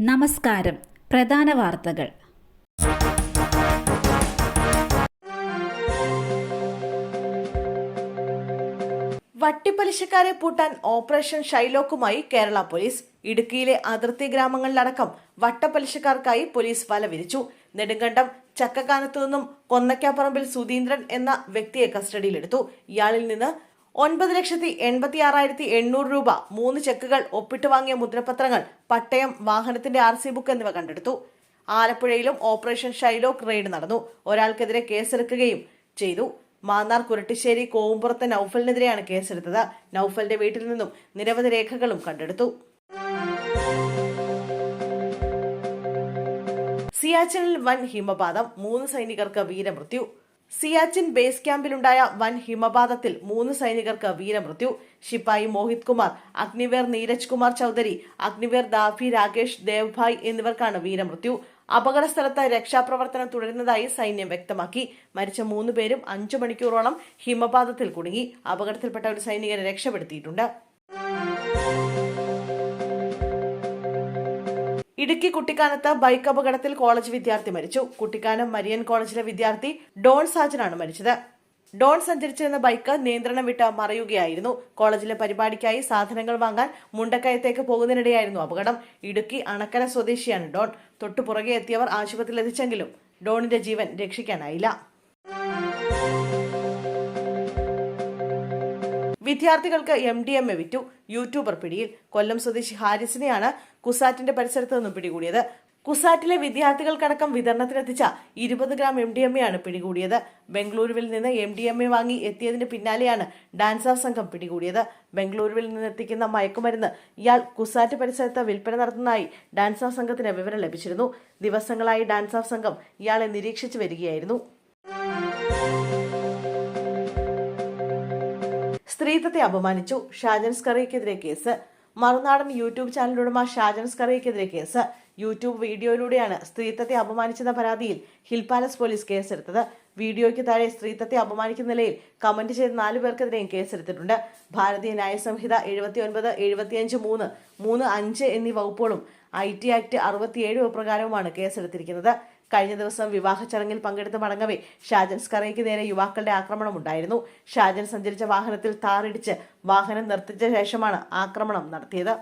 നമസ്കാരം. പ്രധാന വാർത്തകൾ. വട്ടിപ്പലിശക്കാരെ പൂട്ടാൻ ഓപ്പറേഷൻ ഷൈലോക്കുമായി കേരള പോലീസ്. ഇടുക്കിയിലെ അതിർത്തി ഗ്രാമങ്ങളിലടക്കം വട്ടപ്പലിശക്കാർക്കായി പോലീസ് വല വിരിച്ചു. നെടുങ്കണ്ടം ചക്കക്കാനത്തു നിന്നും കൊന്നക്കാപ്പറമ്പിൽ സുധീന്ദ്രൻ എന്ന വ്യക്തിയെ കസ്റ്റഡിയിലെടുത്തു. ഇയാളിൽ നിന്ന് 9,86,800 രൂപ, 3 ചെക്കുകൾ, ഒപ്പിട്ട് വാങ്ങിയ മുദ്രപത്രങ്ങൾ, പട്ടയം, വാഹനത്തിന്റെ RC ബുക്ക് എന്നിവ കണ്ടെടുത്തു. ആലപ്പുഴയിലും ഓപ്പറേഷൻ ഷൈലോക്ക് റെയ്ഡ് നടന്നു. ഒരാൾക്കെതിരെ കേസെടുക്കുകയും ചെയ്തു. മാന്നാർ കുരട്ടിശ്ശേരി കോവുംപുറത്തെ നൌഫലിനെതിരെയാണ് കേസെടുത്തത്. നൌഫലിന്റെ വീട്ടിൽ നിന്നും നിരവധി രേഖകളും കണ്ടെടുത്തു. സിയാച്ചിനിൽ വൻ ഹിമപാതം, 3 സൈനികർക്ക് വീരമൃത്യു. സിയാച്ചിൻ ബേസ് ക്യാമ്പിലുണ്ടായ വൻ ഹിമപാതത്തിൽ 3 സൈനികർക്ക് വീരമൃത്യു. ശിപ്പായി മോഹിത് കുമാർ, അഗ്നിവേർ നീരജ് കുമാർ ചൌധരി, അഗ്നിവേർ ദാഫി രാകേഷ് ദേവ്ഭായ് എന്നിവർക്കാണ് വീരമൃത്യു. അപകട സ്ഥലത്ത് രക്ഷാപ്രവർത്തനം തുടരുന്നതായി സൈന്യം വ്യക്തമാക്കി. മരിച്ച 3 പേരും 5 മണിക്കൂറോളം ഹിമപാതത്തിൽ കുടുങ്ങി. അപകടത്തിൽപ്പെട്ട ഒരു സൈനികനെ രക്ഷപ്പെടുത്തിയിട്ടുണ്ട്. ഇടുക്കി കുട്ടിക്കാനത്ത് ബൈക്ക് അപകടത്തിൽ കോളേജ് വിദ്യാർത്ഥി മരിച്ചു. കുട്ടിക്കാനം മരിയൻ കോളേജിലെ വിദ്യാർത്ഥി ഡോൺ സാജനാണ് മരിച്ചത്. ഡോൺ സഞ്ചരിച്ചിരുന്ന ബൈക്ക് നിയന്ത്രണം വിട്ട് മറയുകയായിരുന്നു. കോളേജിലെ പരിപാടിക്കായി സാധനങ്ങൾ വാങ്ങാൻ മുണ്ടക്കയത്തേക്ക് പോകുന്നതിനിടെയായിരുന്നു അപകടം. ഇടുക്കി അണക്കര സ്വദേശിയാണ് ഡോൺ. തൊട്ടുപുറകെ എത്തിയവർ ആശുപത്രിയിൽ എത്തിച്ചെങ്കിലും ഡോണിന്റെ ജീവൻ രക്ഷിക്കാനായില്ല. വിദ്യാർത്ഥികൾക്ക് MDMA വിറ്റു. യൂട്യൂബർ പിടിയിൽ. കൊല്ലം സ്വദേശി ഹാരിസിനെയാണ് കുസാറ്റിന്റെ പരിസരത്ത് നിന്നും പിടികൂടിയത്. കുസാറ്റിലെ വിദ്യാർത്ഥികൾക്കടക്കം വിതരണത്തിനെത്തിച്ച 20 ഗ്രാം MDMA ആണ് പിടികൂടിയത്. ബംഗളൂരുവിൽ നിന്ന് MDMA വാങ്ങി എത്തിയതിന് പിന്നാലെയാണ് ഡാൻസ് ഓഫ് സംഘം പിടികൂടിയത്. ബംഗളൂരുവിൽ നിന്ന് എത്തിക്കുന്ന മയക്കുമരുന്ന് ഇയാൾ കുസാറ്റ് പരിസരത്ത് വിൽപ്പന നടത്തുന്നതായി ഡാൻസ് ഓഫ് സംഘത്തിന് വിവരം ലഭിച്ചിരുന്നു. ദിവസങ്ങളായി ഡാൻസ് ഓഫ് സംഘം ഇയാളെ നിരീക്ഷിച്ചു വരികയായിരുന്നു. സ്ത്രീത്വത്തെ അപമാനിച്ചു. ഷാജൻ സ്കറിയക്കെതിരെ കേസ്. മറുനാടൻ യൂട്യൂബ് ചാനൽ ഉടമ ഷാജൻ സ്കറിയക്കെതിരെ കേസ്. യൂട്യൂബ് വീഡിയോയിലൂടെയാണ് സ്ത്രീത്വത്തെ അപമാനിച്ചെന്ന പരാതിയിൽ ഹിൽ പാലസ് പോലീസ് കേസെടുത്തത്. വീഡിയോയ്ക്ക് താഴെ സ്ത്രീത്വത്തെ അപമാനിക്കുന്ന നിലയിൽ കമന്റ് ചെയ്ത 4 പേർക്കെതിരെയും കേസെടുത്തിട്ടുണ്ട്. ഭാരതീയ ന്യായ സംഹിത 79, 75, 3, 5 എന്നീ വകുപ്പുകളും IT ആക്ട് 67 പ്രകാരവുമാണ് കേസെടുത്തിരിക്കുന്നത്. കഴിഞ്ഞ ദിവസം വിവാഹ ചടങ്ങിൽ പങ്കെടുത്ത് മടങ്ങവേ ഷാജൻ സ്കറിയയ്ക്ക് നേരെ യുവാക്കളുടെ ആക്രമണം ഉണ്ടായിരുന്നു. ഷാജൻ സഞ്ചരിച്ച വാഹനത്തിൽ താറിടിച്ച് വാഹനം നിർത്തിച്ച ശേഷമാണ് ആക്രമണം നടത്തിയത്.